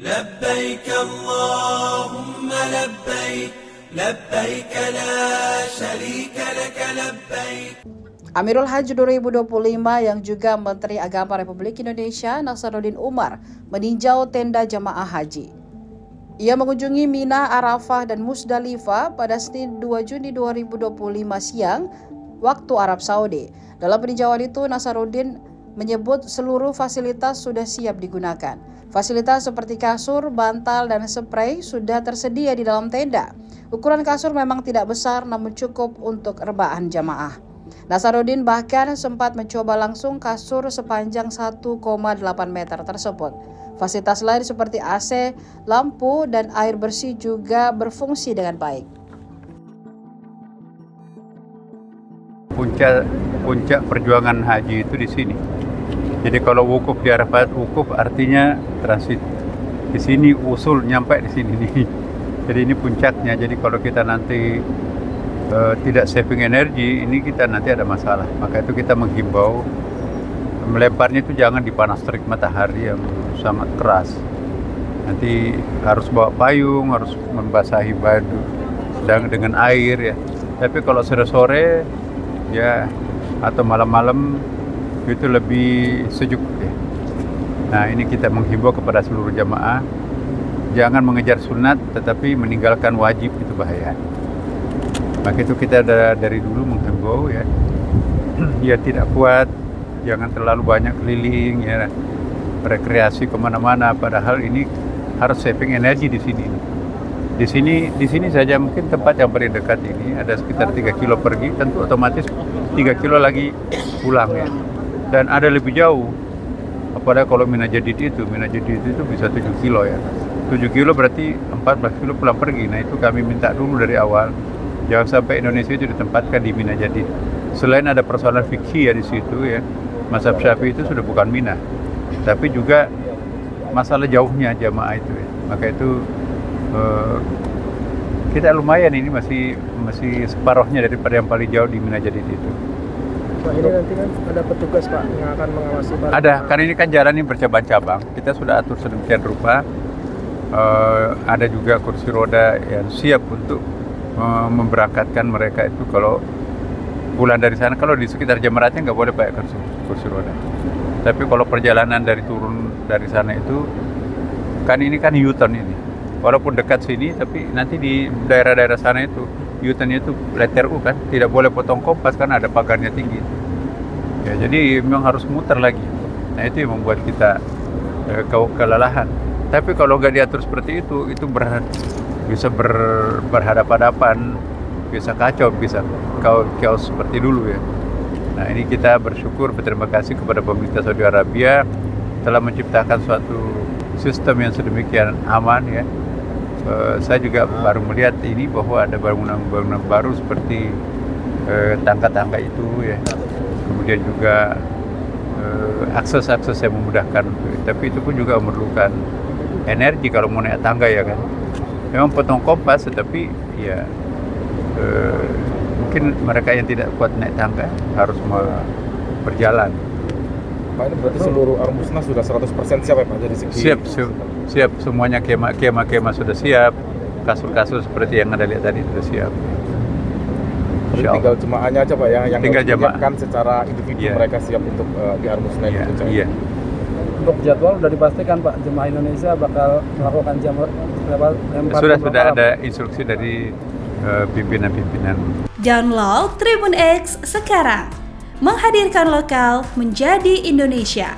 لبيك اللهم لبيك لبيك لا شريك لك لبيك. Amirul Hajj 2025 yang juga Menteri Agama Republik Indonesia Nasaruddin Umar meninjau tenda jamaah haji. Ia mengunjungi Mina, Arafah, dan Musdalifah pada Senin 2 Juni 2025 siang waktu Arab Saudi. Dalam peninjauan itu, Nasaruddin menyebut seluruh fasilitas sudah siap digunakan. Fasilitas seperti kasur, bantal, dan spray sudah tersedia di dalam tenda. Ukuran kasur memang tidak besar namun cukup untuk rebahan jamaah. Nasaruddin bahkan sempat mencoba langsung kasur sepanjang 1,8 meter tersebut. Fasilitas lain seperti AC, lampu, dan air bersih juga berfungsi dengan baik. Puncak perjuangan haji itu di sini. Jadi kalau wukuf di Arafat, wukuf artinya transit. Di sini usul nyampe di sini nih. Jadi ini puncaknya. Jadi kalau kita nanti tidak saving energi, ini kita nanti ada masalah. Maka itu kita menghimbau melemparnya itu jangan di panas terik matahari yang sangat keras. Nanti harus bawa payung, harus membasahi baju sedang dengan air ya. Tapi kalau sore-sore ya atau malam-malam itu lebih sejuk ya. Nah, ini kita menghimbau kepada seluruh jamaah jangan mengejar sunat tetapi meninggalkan wajib, itu bahaya. Maka itu kita dari dulu menghimbau ya, ya tidak kuat, jangan terlalu banyak keliling ya, rekreasi kemana-mana. Padahal ini harus saving energi di sini. Di sini saja mungkin tempat yang paling dekat ini ada sekitar 3 kilo pergi, tentu otomatis 3 kilo lagi pulang ya. Dan ada lebih jauh, apalagi kalau Mina Jadid itu bisa 7 kilo ya. 7 kilo berarti 14 kilo pulang pergi. Nah itu kami minta dulu dari awal. Jangan sampai Indonesia itu ditempatkan di Mina Jadid. Selain ada persoalan fikih ya di situ ya, mazhab Syafi'i itu sudah bukan Mina, tapi juga masalah jauhnya jamaah itu ya. Maka itu kita lumayan ini masih separuhnya daripada yang paling jauh di Mina Jadid itu. Pak, ini nanti kan ada petugas Pak yang akan mengawasi para... Ada, karena ini kan jalan ini bercabang-cabang. Kita sudah atur sedemikian rupa. Ada juga kursi roda yang siap untuk memberangkatkan mereka itu kalau pulang dari sana. Kalau di sekitar Jamaratnya nggak boleh pakai kursi roda. Tapi kalau perjalanan turun dari sana itu kan ini kan U-turn ini. Walaupun dekat sini, tapi nanti di daerah-daerah sana itu U-turn-nya itu letter U kan, tidak boleh potong kompas kan ada pagarnya tinggi. Ya jadi memang harus muter lagi. Nah itu yang membuat kita kelelahan. Tapi kalau nggak diatur seperti itu bisa berhadapan-hadapan, bisa kacau, bisa chaos seperti dulu ya. Nah ini kita berterima kasih kepada pemerintah Saudi Arabia telah menciptakan suatu sistem yang sedemikian aman ya. Saya juga baru melihat ini bahwa ada bangunan baru seperti tangga-tangga itu ya. Kemudian juga akses-akses yang memudahkan. Tapi itu pun juga memerlukan energi kalau mau naik tangga ya kan. Memang potong kompas, tetapi ya mungkin mereka yang tidak kuat naik tangga harus berjalan. Pak, ini berarti seluruh Armusna sudah 100% siap ya Pak? Jadi Siap, semuanya kema sudah siap, kasur-kasur seperti yang Anda lihat tadi sudah siap. Jadi tinggal jemaahnya aja Pak yang tinggal disiapkan secara individu yeah. Mereka siap untuk di Armusna yeah. itu. Iya. Untuk jadwal sudah dipastikan Pak, jemaah Indonesia bakal melakukan lempar. Sudah ada instruksi dari pimpinan-pimpinan. Download Tribun X sekarang, menghadirkan lokal menjadi Indonesia.